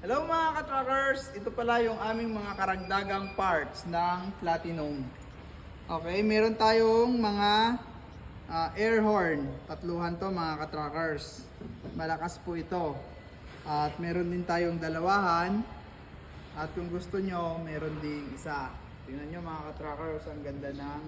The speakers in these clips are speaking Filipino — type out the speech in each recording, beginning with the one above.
Hello mga ka-truckers! Ito pala yung aming mga karagdagang parts ng Platinum. Okay, meron tayong mga air horn. Tatluhan to mga ka-truckers. Malakas po ito. At meron din tayong dalawahan. At kung gusto nyo, meron ding isa. Tingnan nyo mga ka-truckers, ang ganda ng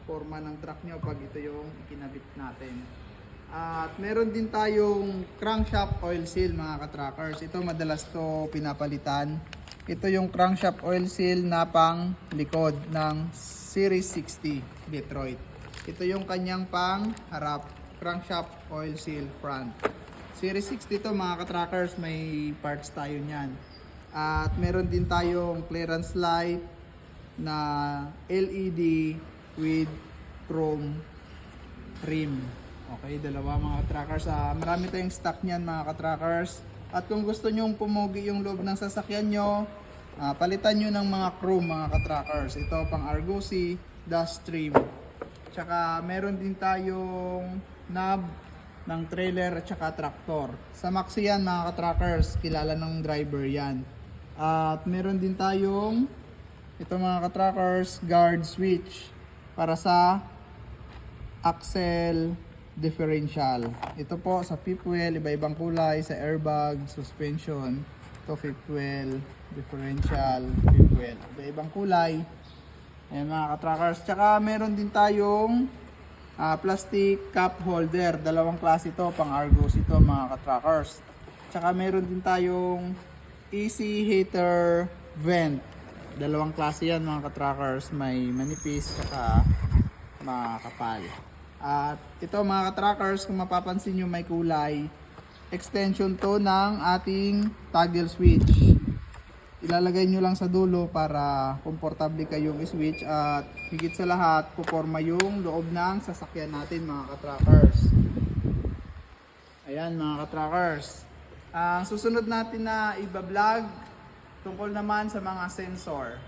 forma ng truck nyo pag ito yung kinabit natin. At meron din tayong crankshaft oil seal mga ka-truckers. Ito madalas to pinapalitan. Ito yung crankshaft oil seal na pang likod ng Series 60 Detroit. Ito yung kanyang pang harap, crankshaft oil seal front. Series 60 to mga ka-truckers, may parts tayo niyan. At meron din tayong clearance light na LED with chrome rim. Okay, dalawa mga ka-truckers. Marami tayong stock niyan mga ka-truckers. At kung gusto nyo pumugi yung loob ng sasakyan nyo, palitan nyo ng mga chrome mga ka-truckers. Ito pang Argosy, dust trim. Tsaka meron din tayong knob ng trailer at tsaka traktor. Sa Maxi yan mga ka-truckers, kilala ng driver yan. At meron din tayong ito mga ka-truckers, guard switch para sa axle differential. Ito po sa fifth wheel, iba-ibang kulay, sa airbag, suspension. Ito fifth wheel, differential, fifth wheel. Iba-ibang kulay. Ayan mga ka-truckers. Tsaka meron din tayong plastic cup holder. Dalawang klase ito, pang Argos ito mga ka-truckers. Tsaka meron din tayong easy heater vent. Dalawang klase yan mga ka-truckers. May manipis, tsaka makapal. At ito mga ka-truckers, kung mapapansin nyo may kulay, extension to ng ating toggle switch. Ilalagay nyo lang sa dulo para komportable kayong switch at higit sa lahat, puporma yung loob ng sasakyan natin mga ka-truckers. Ayan mga ka-truckers. Ang susunod natin na iba-vlog tungkol naman sa mga sensor.